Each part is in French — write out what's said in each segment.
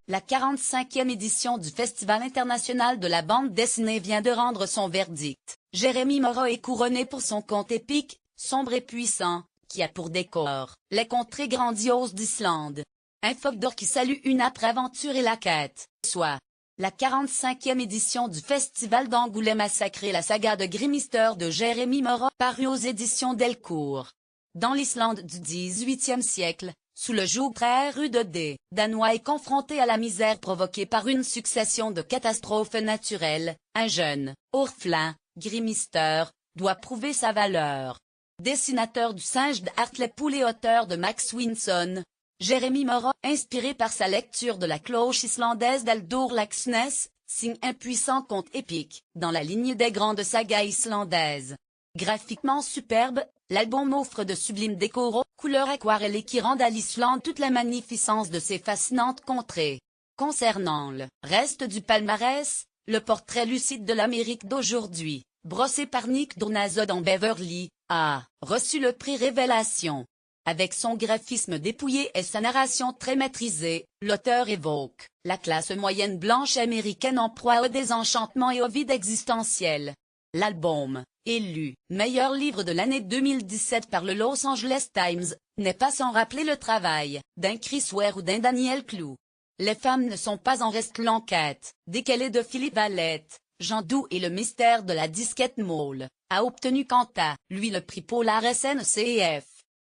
La 45e édition du Festival international de la bande dessinée vient de rendre son verdict. Jérémy Morin est couronné pour son conte épique, sombre et puissant, qui a pour décor les contrées grandioses d'Islande. Un phoque d'or qui salue une âpre aventure et la quête, soit. La 45e édition du Festival d'Angoulême a sacré la saga de Grimmister de Jérémy Morin parue aux éditions Delcourt. Dans l'Islande du XVIIIe siècle, sous le joug très rude des Danois est confronté à la misère provoquée par une succession de catastrophes naturelles, un jeune orphelin, Grimmister, doit prouver sa valeur. Dessinateur du singe d'Hartlepool et auteur de Max Winson, Jérémy Morin, inspiré par sa lecture de la cloche islandaise d'Halldór Laxness, signe un puissant conte épique, dans la lignée des grandes sagas islandaises. Graphiquement superbe, l'album offre de sublimes décoraux, couleurs aquarellées qui rendent à l'Islande toute la magnificence de ses fascinantes contrées. Concernant le reste du palmarès, le portrait lucide de l'Amérique d'aujourd'hui, brossé par Nick Dornazzo dans Beverly, a reçu le prix Révélation. Avec son graphisme dépouillé et sa narration très maîtrisée, l'auteur évoque la classe moyenne blanche américaine en proie au désenchantement et au vide existentiel. L'album, élu meilleur livre de l'année 2017 par le Los Angeles Times, n'est pas sans rappeler le travail d'un Chris Ware ou d'un Daniel Clou. Les femmes ne sont pas en reste l'enquête, décalée de Philippe Valette, Jean Doux et le mystère de la disquette Maul, a obtenu quant à lui le prix Polar SNCF.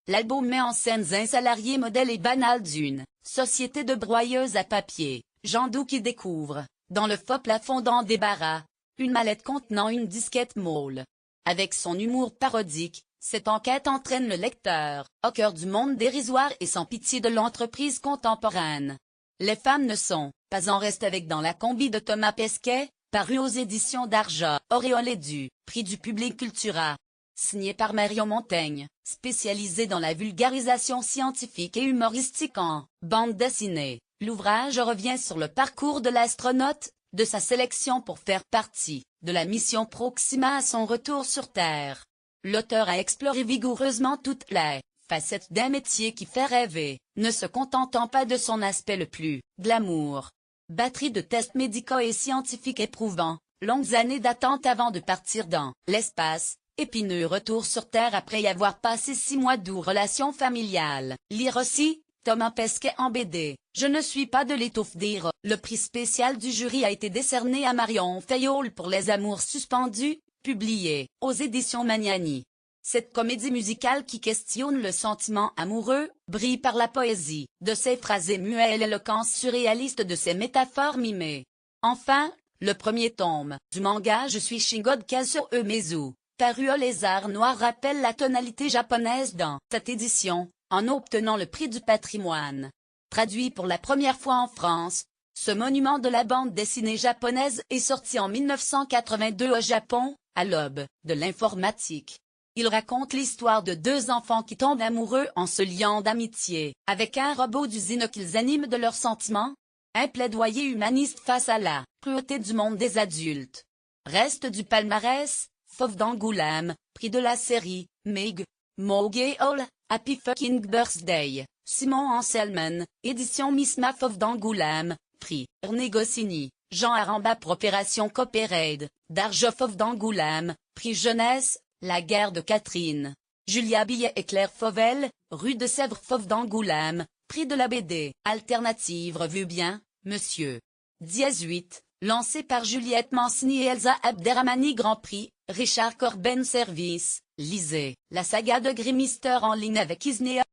L'album met en scène un salarié modèle et banal d'une société de broyeuses à papier, Jean Doux qui découvre, dans le faux plafond d'embarras, une mallette contenant une disquette Maul. Avec son humour parodique, cette enquête entraîne le lecteur, au cœur du monde dérisoire et sans pitié de l'entreprise contemporaine. Les femmes ne sont pas en reste avec dans la combi de Thomas Pesquet, paru aux éditions d'Arja, auréolé du prix du Public Cultura. Signé par Marion Montaigne, spécialisée dans la vulgarisation scientifique et humoristique en bande dessinée, l'ouvrage revient sur le parcours de l'astronaute, de sa sélection pour faire partie de la mission Proxima à son retour sur Terre. L'auteur a exploré vigoureusement toutes les facettes d'un métier qui fait rêver, ne se contentant pas de son aspect le plus glamour. Batterie de tests médicaux et scientifiques éprouvants, longues années d'attente avant de partir dans l'espace, épineux retour sur Terre après y avoir passé 6 mois doux relations familiales. Lire aussi, Thomas Pesquet en BD. Je ne suis pas de l'étouffe dire. Le prix spécial du jury a été décerné à Marion Fayolle pour Les Amours suspendus, publié aux éditions Magnani. Cette comédie musicale qui questionne le sentiment amoureux, brille par la poésie de ses phrases émues et l'éloquence surréaliste de ses métaphores mimées. Enfin, le premier tome du manga Je suis Shingod Kazuo Umezu, paru au Lézard Noir rappelle la tonalité japonaise dans cette édition, en obtenant le prix du patrimoine. Traduit pour la première fois en France, ce monument de la bande dessinée japonaise est sorti en 1982 au Japon, à l'aube de l'informatique. Il raconte l'histoire de 2 enfants qui tombent amoureux en se liant d'amitié avec un robot d'usine qu'ils animent de leurs sentiments. Un plaidoyer humaniste face à la cruauté du monde des adultes. Reste du palmarès, Fauve d'Angoulême, prix de la série, Meg, Moge Hall, Happy Fucking Birthday, Simon Anselmen, édition Misma Fauve d'Angoulême, prix, René Goscinny, Jean Aramba pour Opération Copperhead, Darja Fauve d'Angoulême, prix Jeunesse, La guerre de Catherine, Julia Billet et Claire Fauvel, rue de Sèvres Fauve d'Angoulême, prix de la BD, Alternative Revue Bien, Monsieur. 18, lancé par Juliette Mancini et Elsa Abderrahmani Grand Prix, Richard Corben Service, lisez, la saga de Grimmister en ligne avec Isnea.